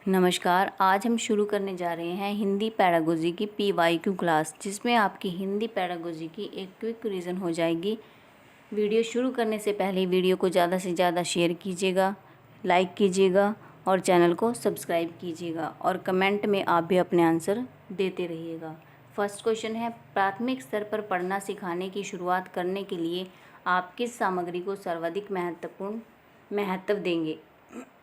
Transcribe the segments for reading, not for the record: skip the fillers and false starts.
नमस्कार। आज हम शुरू करने जा रहे हैं हिंदी पैडागोजी की PYQ क्लास, जिसमें आपकी हिंदी पैडागोजी की एक क्विक रिवीजन हो जाएगी। वीडियो शुरू करने से पहले वीडियो को ज़्यादा से ज़्यादा शेयर कीजिएगा, लाइक कीजिएगा और चैनल को सब्सक्राइब कीजिएगा और कमेंट में आप भी अपने आंसर देते रहिएगा। फर्स्ट क्वेश्चन है, प्राथमिक स्तर पर पढ़ना सिखाने की शुरुआत करने के लिए आप किस सामग्री को सर्वाधिक महत्व देंगे?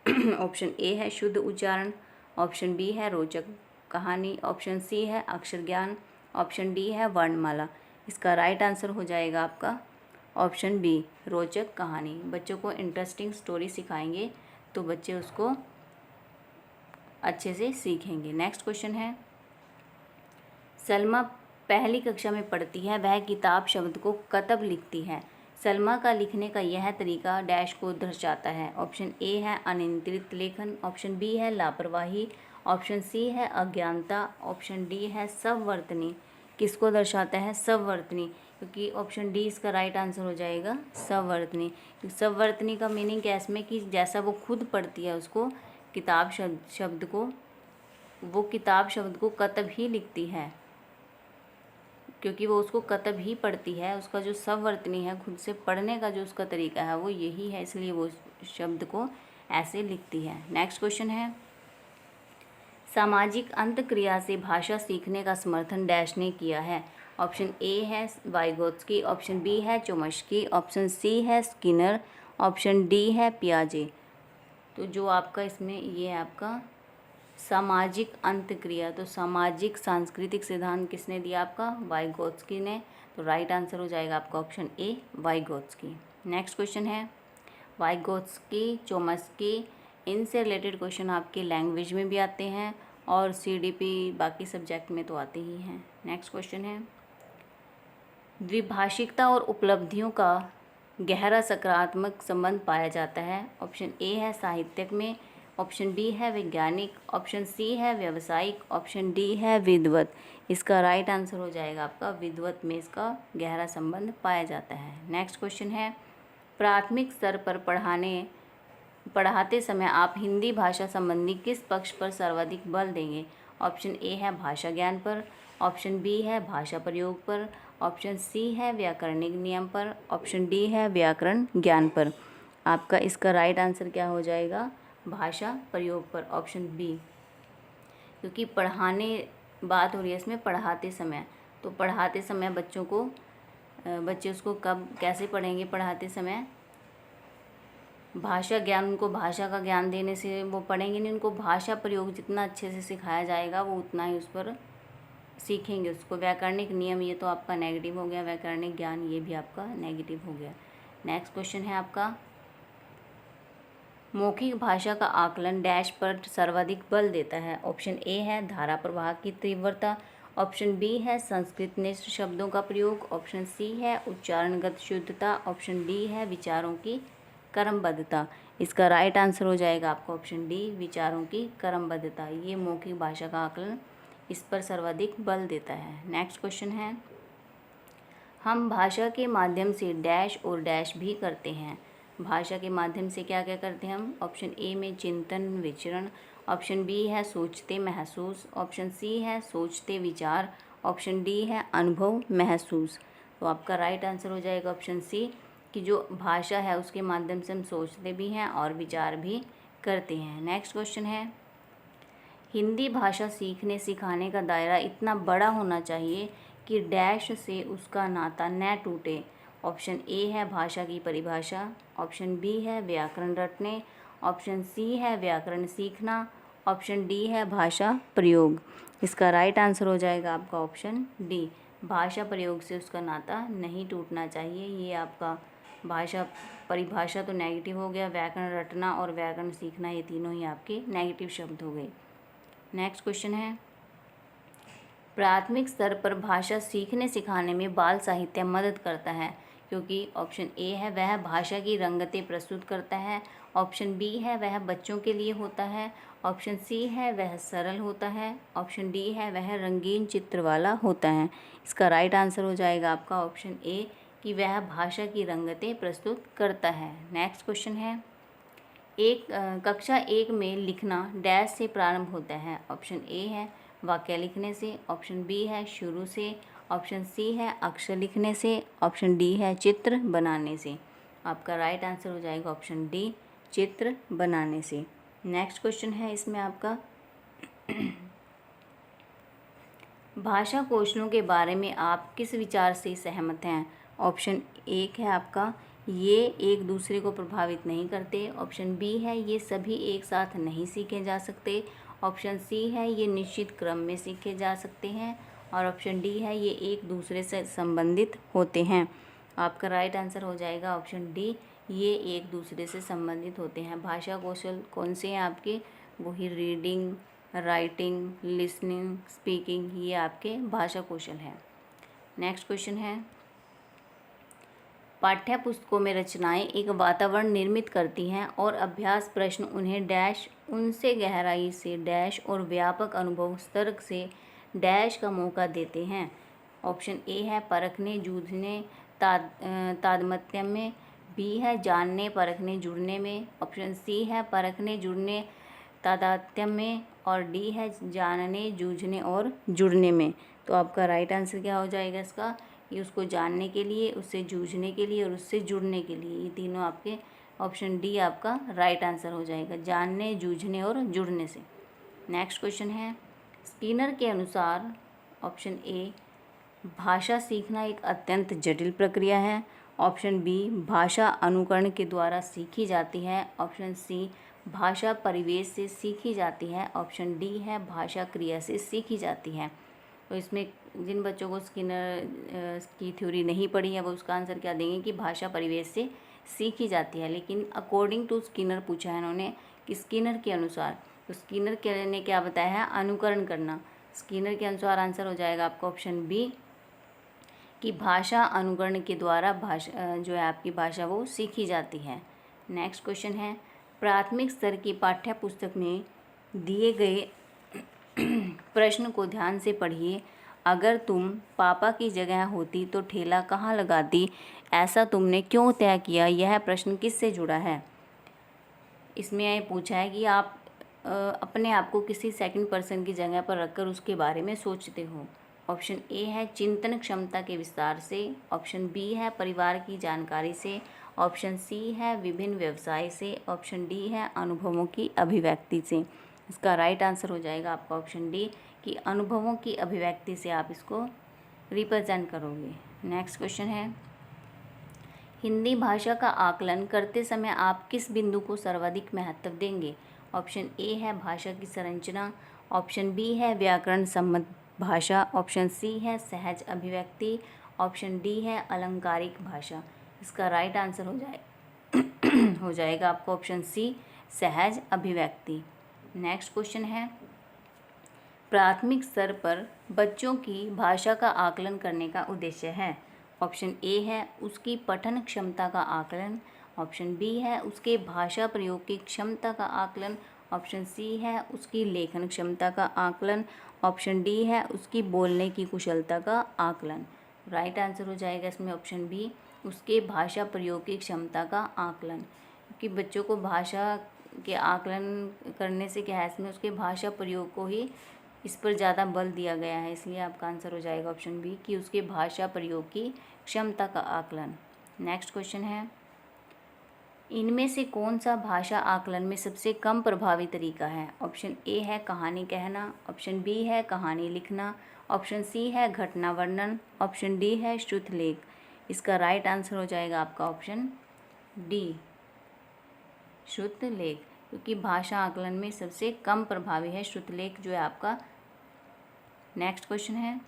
ऑप्शन ए है शुद्ध उच्चारण, ऑप्शन बी है रोचक कहानी, ऑप्शन सी है अक्षर ज्ञान, ऑप्शन डी है वर्णमाला। इसका राइट आंसर हो जाएगा आपका ऑप्शन बी, रोचक कहानी। बच्चों को इंटरेस्टिंग स्टोरी सिखाएंगे तो बच्चे उसको अच्छे से सीखेंगे। नेक्स्ट क्वेश्चन है, सलमा पहली कक्षा में पढ़ती है, वह किताब शब्द को कतब लिखती है। सलमा का लिखने का यह तरीका डैश को दर्शाता है। ऑप्शन ए है अनियंत्रित लेखन, ऑप्शन बी है लापरवाही, ऑप्शन सी है अज्ञानता, ऑप्शन डी है सबवर्तनी। किसको दर्शाता है? सबवर्तनी, क्योंकि ऑप्शन डी इसका राइट आंसर हो जाएगा सबवर्तनी। सबवर्तनी का मीनिंग क्या है इसमें कि जैसा वो खुद पढ़ती है उसको किताब शब्द को वो किताब शब्द को कतब ही लिखती है, क्योंकि वो उसको कतब ही पढ़ती है। उसका जो सबवर्तनी है, खुद से पढ़ने का जो उसका तरीका है वो यही है, इसलिए वो शब्द को ऐसे लिखती है। नेक्स्ट क्वेश्चन है, सामाजिक अंतक्रिया से भाषा सीखने का समर्थन डैश ने किया है। ऑप्शन ए है वाइगोत्स्की, ऑप्शन बी है चोम्स्की, ऑप्शन सी है स्किनर, ऑप्शन डी है पियाजे। तो जो आपका इसमें ये है आपका सामाजिक अंतक्रिया, तो सामाजिक सांस्कृतिक सिद्धांत किसने दिया? आपका वाइगोत्स्की ने। तो राइट आंसर हो जाएगा आपका option A, Vygotsky. Next question है, वाइगोत्स्की, चोम्स्की, इनसे रिलेटेड क्वेश्चन आपके लैंग्वेज में भी आते हैं और CDP बाकी सब्जेक्ट में तो आते ही हैं। नेक्स्ट क्वेश्चन है, द्विभाषिकता और उपलब्धियों का गहरा सकारात्मक संबंध पाया जाता है। ऑप्शन ए है साहित्यिक में, ऑप्शन बी है वैज्ञानिक, ऑप्शन सी है व्यावसायिक, ऑप्शन डी है विद्वत। इसका राइट आंसर हो जाएगा आपका विद्वत में इसका गहरा संबंध पाया जाता है। नेक्स्ट क्वेश्चन है, प्राथमिक स्तर पर पढ़ाते समय आप हिंदी भाषा संबंधी किस पक्ष पर सर्वाधिक बल देंगे? ऑप्शन ए है भाषा ज्ञान पर, ऑप्शन बी है भाषा प्रयोग पर, ऑप्शन सी है व्याकरणिक नियम पर, ऑप्शन डी है व्याकरण ज्ञान पर। आपका इसका राइट आंसर क्या हो जाएगा? भाषा प्रयोग पर, ऑप्शन बी। क्योंकि पढ़ाने बात हो रही है इसमें पढ़ाते समय, तो पढ़ाते समय बच्चे उसको कब कैसे पढ़ेंगे? पढ़ाते समय भाषा ज्ञान, उनको भाषा का ज्ञान देने से वो पढ़ेंगे नहीं, उनको भाषा प्रयोग जितना अच्छे से सिखाया जाएगा वो उतना ही उस पर सीखेंगे उसको। व्याकरणिक नियम ये तो आपका नेगेटिव हो गया, व्याकरणिक ज्ञान ये भी आपका नेगेटिव हो गया। नेक्स्ट क्वेश्चन है आपका, मौखिक भाषा का आकलन डैश पर सर्वाधिक बल देता है। ऑप्शन ए है धारा प्रवाह की तीव्रता, ऑप्शन बी है संस्कृतनिष्ठ शब्दों का प्रयोग, ऑप्शन सी है उच्चारणगत शुद्धता, ऑप्शन डी है विचारों की क्रमबद्धता। इसका राइट आंसर हो जाएगा आपका ऑप्शन डी, विचारों की क्रमबद्धता। ये मौखिक भाषा का आकलन इस पर सर्वाधिक बल देता है। नेक्स्ट क्वेश्चन है, हम भाषा के माध्यम से डैश और डैश भी करते हैं। भाषा के माध्यम से क्या क्या करते हैं हम? ऑप्शन ए में चिंतन विचरण, ऑप्शन बी है सोचते महसूस, ऑप्शन सी है सोचते विचार, ऑप्शन डी है अनुभव महसूस। तो आपका राइट आंसर हो जाएगा ऑप्शन सी, कि जो भाषा है उसके माध्यम से हम सोचते भी हैं और विचार भी करते हैं। नेक्स्ट क्वेश्चन है, हिंदी भाषा सीखने सिखाने का दायरा इतना बड़ा होना चाहिए कि डैश से उसका नाता न टूटे। ऑप्शन ए है भाषा की परिभाषा, ऑप्शन बी है व्याकरण रटने, ऑप्शन सी है व्याकरण सीखना, ऑप्शन डी है भाषा प्रयोग। इसका राइट आंसर हो जाएगा आपका ऑप्शन डी, भाषा प्रयोग से उसका नाता नहीं टूटना चाहिए। ये आपका भाषा परिभाषा तो नेगेटिव हो गया, व्याकरण रटना और व्याकरण सीखना ये तीनों ही आपके नेगेटिव शब्द हो गए। नेक्स्ट क्वेश्चन है, प्राथमिक स्तर पर भाषा सीखने सिखाने में बाल साहित्य मदद करता है, क्योंकि ऑप्शन ए है वह भाषा की रंगतें प्रस्तुत करता है, ऑप्शन बी है वह बच्चों के लिए होता है, ऑप्शन सी है वह सरल होता है, ऑप्शन डी है वह रंगीन चित्र वाला होता है। इसका राइट आंसर हो जाएगा आपका ऑप्शन ए, कि वह भाषा की रंगतें प्रस्तुत करता है। नेक्स्ट क्वेश्चन है, कक्षा 1 में लिखना डैश से प्रारंभ होता है। ऑप्शन ए है वाक्य लिखने से, ऑप्शन बी है शुरू से, ऑप्शन सी है अक्षर लिखने से, ऑप्शन डी है चित्र बनाने से। आपका राइट आंसर हो जाएगा ऑप्शन डी, चित्र बनाने से। नेक्स्ट क्वेश्चन है इसमें आपका भाषा कौशलों के बारे में आप किस विचार से सहमत हैं। ऑप्शन एक है आपका ये एक दूसरे को प्रभावित नहीं करते, ऑप्शन बी है ये सभी एक साथ नहीं सीखे जा सकते, ऑप्शन सी है ये निश्चित क्रम में सीखे जा सकते हैं, और ऑप्शन डी है ये एक दूसरे से संबंधित होते हैं। आपका राइट आंसर हो जाएगा ऑप्शन डी, ये एक दूसरे से संबंधित होते हैं। भाषा कौशल कौन से हैं आपके, वही रीडिंग, राइटिंग, लिसनिंग, स्पीकिंग, ये आपके भाषा कौशल हैं। नेक्स्ट क्वेश्चन है पाठ्य पुस्तकों में रचनाएं एक वातावरण निर्मित करती हैं और अभ्यास प्रश्न उन्हें डैश उनसे गहराई से डैश और व्यापक अनुभव स्तर से डैश का मौका देते हैं। ऑप्शन ए है परखने, जूझने, तादात्म्य में, बी है जानने, परखने, जुड़ने में, ऑप्शन सी है परखने, जुड़ने, तादात्म्य में, और डी है जानने, जूझने और जुड़ने में। तो आपका राइट आंसर क्या हो जाएगा इसका, ये उसको जानने के लिए, उससे जूझने के लिए और उससे जुड़ने के लिए, ये तीनों आपके ऑप्शन डी आपका राइट आंसर हो जाएगा, जानने, जूझने और जुड़ने से। नेक्स्ट क्वेश्चन है स्किनर के अनुसार ऑप्शन ए भाषा सीखना एक अत्यंत जटिल प्रक्रिया है, ऑप्शन बी भाषा अनुकरण के द्वारा सीखी जाती है, ऑप्शन सी भाषा परिवेश से सीखी जाती है, ऑप्शन डी है भाषा क्रिया से सीखी जाती है। तो इसमें जिन बच्चों को स्किनर की थ्योरी नहीं पढ़ी है वो उसका आंसर क्या देंगे कि भाषा परिवेश से सीखी जाती है, लेकिन अकॉर्डिंग टू स्किनर पूछा है इन्होंने कि स्किनर के अनुसार, तो स्किनर ने क्या बताया है, अनुकरण करना। स्किनर के अनुसार आंसर हो जाएगा आपका ऑप्शन बी कि भाषा अनुकरण के द्वारा भाषा जो है आपकी भाषा वो सीखी जाती है। नेक्स्ट क्वेश्चन है प्राथमिक स्तर की पाठ्य पुस्तक में दिए गए प्रश्न को ध्यान से पढ़िए। अगर तुम पापा की जगह होती तो ठेला कहाँ लगाती, ऐसा तुमने क्यों तय किया, यह प्रश्न किससे जुड़ा है। इसमें पूछा है कि आप अपने आप को किसी सेकंड पर्सन की जगह पर रखकर उसके बारे में सोचते हो। ऑप्शन ए है चिंतन क्षमता के विस्तार से, ऑप्शन बी है परिवार की जानकारी से, ऑप्शन सी है विभिन्न व्यवसाय से, ऑप्शन डी है अनुभवों की अभिव्यक्ति से। इसका राइट आंसर हो जाएगा आपका ऑप्शन डी कि अनुभवों की अभिव्यक्ति से आप इसको रिप्रेजेंट करोगे। नेक्स्ट क्वेश्चन है हिंदी भाषा का आकलन करते समय आप किस बिंदु को सर्वाधिक महत्व देंगे। ऑप्शन ए है भाषा की संरचना, ऑप्शन बी है व्याकरण सम्मत भाषा, ऑप्शन सी है सहज अभिव्यक्ति, ऑप्शन डी है अलंकारिक भाषा। इसका राइट आंसर हो जाएगा आपका ऑप्शन सी सहज अभिव्यक्ति। नेक्स्ट क्वेश्चन है प्राथमिक स्तर पर बच्चों की भाषा का आकलन करने का उद्देश्य है। ऑप्शन ए है उसकी पठन क्षमता का आकलन, ऑप्शन बी है उसके भाषा प्रयोग की क्षमता का आकलन, ऑप्शन सी है उसकी लेखन क्षमता का आकलन, ऑप्शन डी है उसकी बोलने की कुशलता का आकलन। राइट आंसर हो जाएगा इसमें ऑप्शन बी उसके भाषा प्रयोग की क्षमता का आकलन, क्योंकि बच्चों को भाषा के आकलन करने से क्या है इसमें उसके भाषा प्रयोग को ही इस पर ज़्यादा बल दिया गया है, इसलिए आपका आंसर हो जाएगा ऑप्शन बी कि उसके भाषा प्रयोग की क्षमता का आकलन। नेक्स्ट क्वेश्चन है इनमें से कौन सा भाषा आकलन में सबसे कम प्रभावी तरीका है। ऑप्शन ए है कहानी कहना, ऑप्शन बी है कहानी लिखना, ऑप्शन सी है घटना वर्णन, ऑप्शन डी है श्रुतलेख। इसका राइट आंसर हो जाएगा आपका ऑप्शन डी श्रुतलेख, क्योंकि भाषा आकलन में सबसे कम प्रभावी है श्रुतलेख जो है आपका। नेक्स्ट क्वेश्चन है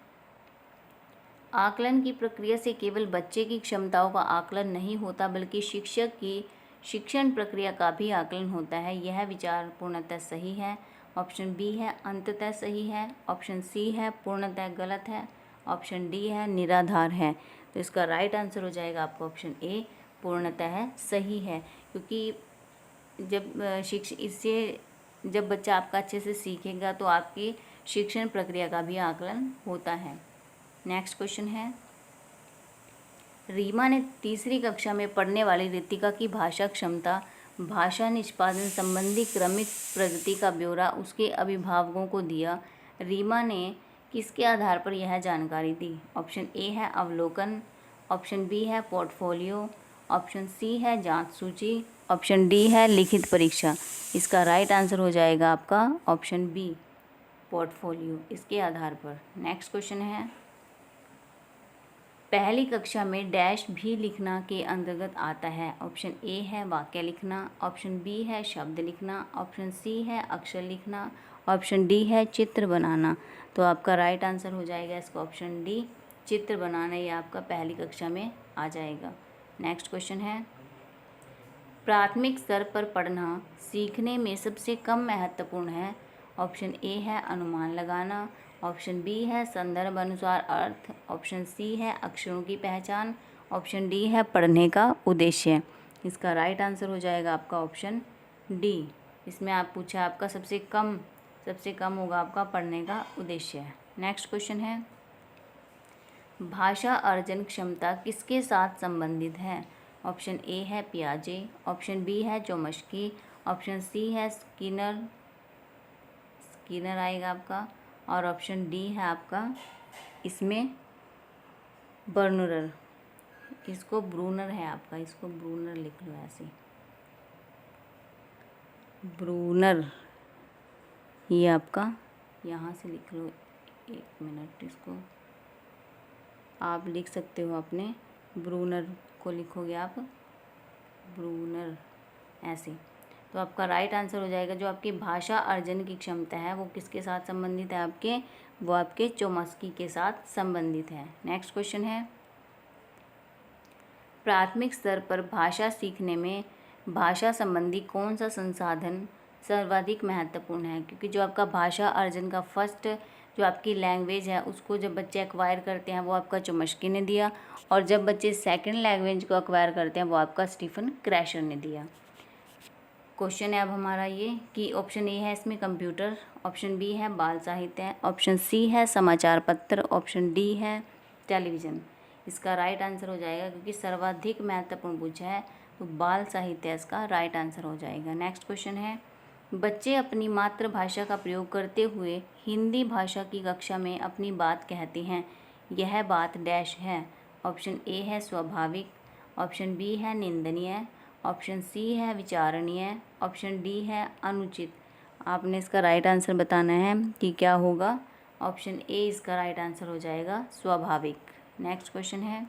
आकलन की प्रक्रिया से केवल बच्चे की क्षमताओं का आकलन नहीं होता बल्कि शिक्षक की शिक्षण प्रक्रिया का भी आकलन होता है, यह विचार पूर्णतः सही है। ऑप्शन बी है अंततः सही है, ऑप्शन सी है पूर्णतः गलत है, ऑप्शन डी है निराधार है। तो इसका राइट आंसर हो जाएगा आपका ऑप्शन ए पूर्णतः सही है, क्योंकि जब बच्चा आपका अच्छे से सीखेगा तो आपकी शिक्षण प्रक्रिया का भी आकलन होता है। नेक्स्ट क्वेश्चन है रीमा ने तीसरी कक्षा में पढ़ने वाली रितिका की भाषा क्षमता भाषा निष्पादन संबंधी क्रमिक प्रगति का ब्यौरा उसके अभिभावकों को दिया। रीमा ने किसके आधार पर यह जानकारी दी? ऑप्शन ए है अवलोकन, ऑप्शन बी है पोर्टफोलियो, ऑप्शन सी है जांच सूची, ऑप्शन डी है लिखित परीक्षा। इसका राइट आंसर हो जाएगा आपका ऑप्शन बी पोर्टफोलियो, इसके आधार पर। नेक्स्ट क्वेश्चन है, पहली कक्षा में डैश भी लिखना के अंतर्गत आता है। ऑप्शन ए है वाक्य लिखना, ऑप्शन बी है शब्द लिखना, ऑप्शन सी है अक्षर लिखना, ऑप्शन डी है चित्र बनाना। तो आपका राइट आंसर हो जाएगा इसका ऑप्शन डी चित्र बनाना, ये आपका पहली कक्षा में आ जाएगा। नेक्स्ट क्वेश्चन है, प्राथमिक स्तर पर पढ़ना सीखने में सबसे कम महत्वपूर्ण है। ऑप्शन ए है अनुमान लगाना, ऑप्शन बी है संदर्भ अनुसार अर्थ, ऑप्शन सी है अक्षरों की पहचान, ऑप्शन डी है पढ़ने का उद्देश्य। इसका राइट आंसर हो जाएगा आपका ऑप्शन डी। इसमें आप पूछा आपका सबसे कम होगा आपका पढ़ने का उद्देश्य। नेक्स्ट क्वेश्चन है, भाषा अर्जन क्षमता किसके साथ संबंधित है? ऑप्शन ए है पियाजे, ऑप्शन बी है चोम्स्की, ऑप्शन सी है स्किनर आएगा आपका, और ऑप्शन डी है आपका इसमें बर्नर। इसको ब्रूनर है आपका, इसको ब्रूनर लिख लो ऐसे, ब्रूनर, ये आपका यहाँ से लिख लो। एक मिनट, इसको आप लिख सकते हो अपने, ब्रूनर को लिखोगे आप ब्रूनर ऐसे। तो आपका राइट आंसर हो जाएगा, जो आपकी भाषा अर्जन की क्षमता है वो किसके साथ संबंधित है आपके? वो आपके चोम्स्की के साथ संबंधित है। नेक्स्ट क्वेश्चन है, प्राथमिक स्तर पर भाषा सीखने में भाषा संबंधी कौन सा संसाधन सर्वाधिक महत्वपूर्ण है? क्योंकि जो आपका भाषा अर्जन का फर्स्ट जो आपकी लैंग्वेज है उसको जब बच्चे एक्वायर करते हैं वो आपका चोम्स्की ने दिया, और जब बच्चे सेकंड लैंग्वेज को एक्वायर करते हैं वो आपका स्टीफन क्रैशर ने दिया। क्वेश्चन है अब हमारा ये कि ऑप्शन ए है इसमें कंप्यूटर, ऑप्शन बी है बाल साहित्य, ऑप्शन सी है समाचार पत्र, ऑप्शन डी है टेलीविज़न। इसका राइट आंसर हो जाएगा, क्योंकि सर्वाधिक महत्वपूर्ण पूछा है तो बाल साहित्य इसका राइट आंसर हो जाएगा। नेक्स्ट क्वेश्चन है, बच्चे अपनी मातृभाषा का प्रयोग करते हुए हिंदी भाषा की कक्षा में अपनी बात कहते हैं, यह बात डैश है। ऑप्शन ए है स्वाभाविक, ऑप्शन बी है निंदनीय, ऑप्शन सी है विचारणीय, ऑप्शन डी है अनुचित। आपने इसका राइट आंसर बताना है कि क्या होगा। ऑप्शन ए इसका राइट आंसर हो जाएगा स्वाभाविक। नेक्स्ट क्वेश्चन है,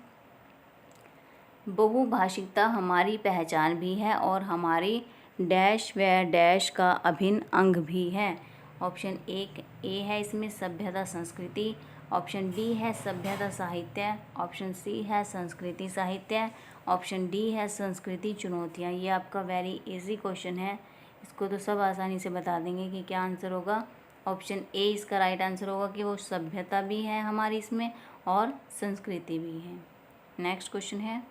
बहुभाषिकता हमारी पहचान भी है और हमारी डैश व डैश का अभिन्न अंग भी है। ऑप्शन ए है इसमें सभ्यता संस्कृति, ऑप्शन बी है सभ्यता साहित्य, ऑप्शन सी है संस्कृति साहित्य, ऑप्शन डी है संस्कृति चुनौतियाँ। ये आपका वेरी इजी क्वेश्चन है, इसको तो सब आसानी से बता देंगे कि क्या आंसर होगा। ऑप्शन ए इसका राइट आंसर होगा कि वो सभ्यता भी है हमारी इसमें और संस्कृति भी है। नेक्स्ट क्वेश्चन है,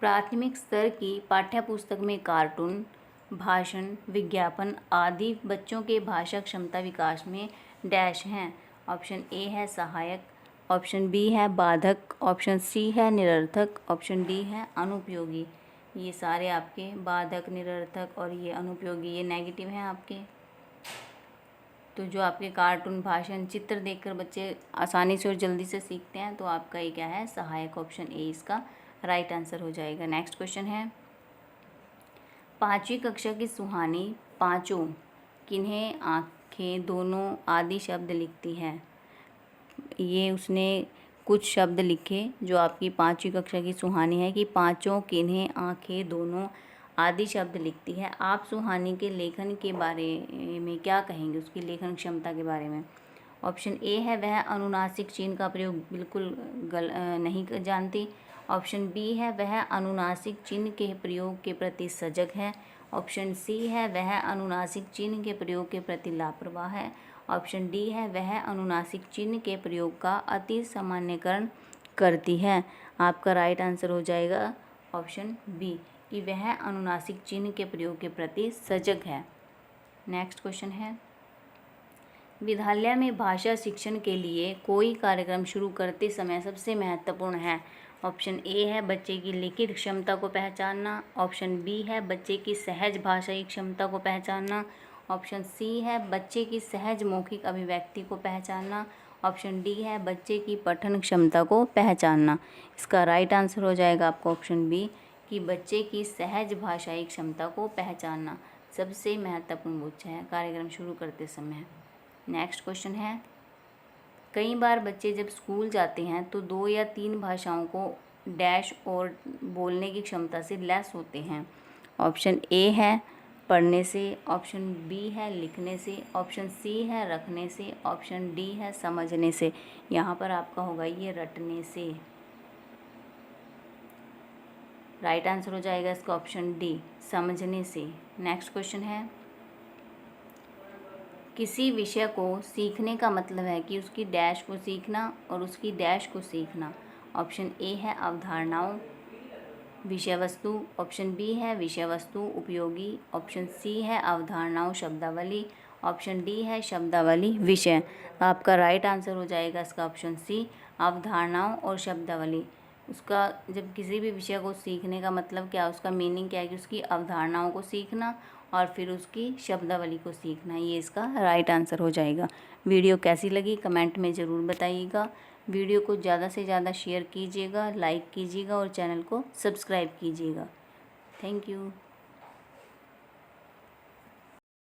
प्राथमिक स्तर की पाठ्यपुस्तक में कार्टून, भाषण, विज्ञापन आदि बच्चों के भाषा क्षमता विकास में डैश हैं। ऑप्शन ए है सहायक, ऑप्शन बी है बाधक, ऑप्शन सी है निरर्थक, ऑप्शन डी है अनुपयोगी। ये सारे आपके बाधक, निरर्थक और ये अनुपयोगी ये नेगेटिव हैं आपके। तो जो आपके कार्टून, भाषण, चित्र देखकर बच्चे आसानी से और जल्दी से सीखते हैं तो आपका ये क्या है सहायक। ऑप्शन ए इसका राइट आंसर हो जाएगा। नेक्स्ट क्वेश्चन है, पाँचवीं कक्षा की सुहानी पाँचों किन्हें आँखें दोनों आदि शब्द लिखती है। ये उसने कुछ शब्द लिखे जो आपकी पाँचवीं कक्षा की सुहानी है कि पाँचों किन्हें आँखें दोनों आदि शब्द लिखती है। आप सुहानी के लेखन के बारे में क्या कहेंगे, उसकी लेखन क्षमता के बारे में? ऑप्शन ए है वह अनुनासिक चिन्ह का प्रयोग बिल्कुल नहीं जानती, ऑप्शन बी है वह अनुनासिक चिन्ह के प्रयोग के प्रति सजग है, ऑप्शन सी है वह अनुनासिक चिन्ह के प्रयोग के प्रति लापरवाह है, ऑप्शन डी है वह अनुनासिक चिन्ह के प्रयोग का अति सामान्यकरण करती है। आपका राइट आंसर हो जाएगा ऑप्शन बी कि वह अनुनासिक चिन्ह के प्रयोग के प्रति सजग है। नेक्स्ट क्वेश्चन है, विद्यालय में भाषा शिक्षण के लिए कोई कार्यक्रम शुरू करते समय सबसे महत्वपूर्ण है। ऑप्शन ए है बच्चे की लिखित क्षमता को पहचानना। ऑप्शन बी है बच्चे की सहज भाषाई क्षमता को पहचानना। ऑप्शन सी है बच्चे की सहज मौखिक अभिव्यक्ति को पहचानना। ऑप्शन डी है बच्चे की पठन क्षमता को पहचानना। इसका राइट आंसर हो जाएगा आपका ऑप्शन बी कि बच्चे की सहज भाषाई क्षमता को पहचानना सबसे महत्वपूर्ण पूछा है कार्यक्रम शुरू करते समय। नेक्स्ट क्वेश्चन है, कई बार बच्चे जब स्कूल जाते हैं तो 2 या 3 भाषाओं को डैश और बोलने की क्षमता से लैस होते हैं। ऑप्शन ए है पढ़ने से, ऑप्शन बी है लिखने से, ऑप्शन सी है रखने से, ऑप्शन डी है समझने से। यहाँ पर आपका होगा ये रटने से। राइट आंसर हो जाएगा इसका ऑप्शन डी समझने से। नेक्स्ट क्वेश्चन है, किसी विषय को सीखने का मतलब है कि उसकी डैश को सीखना और उसकी डैश को सीखना। ऑप्शन ए है अवधारणाओं विषय वस्तु, ऑप्शन बी है विषय वस्तु उपयोगी, ऑप्शन सी है अवधारणाओं शब्दावली, ऑप्शन डी है शब्दावली विषय। आपका राइट आंसर हो जाएगा इसका ऑप्शन सी अवधारणाओं और शब्दावली। उसका जब किसी भी विषय को सीखने का मतलब क्या, उसका मीनिंग क्या है कि उसकी अवधारणाओं को सीखना और फिर उसकी शब्दावली को सीखना, ये इसका राइट आंसर हो जाएगा। वीडियो कैसी लगी कमेंट में ज़रूर बताइएगा। वीडियो को ज़्यादा से ज़्यादा शेयर कीजिएगा, लाइक कीजिएगा और चैनल को सब्सक्राइब कीजिएगा। Thank you.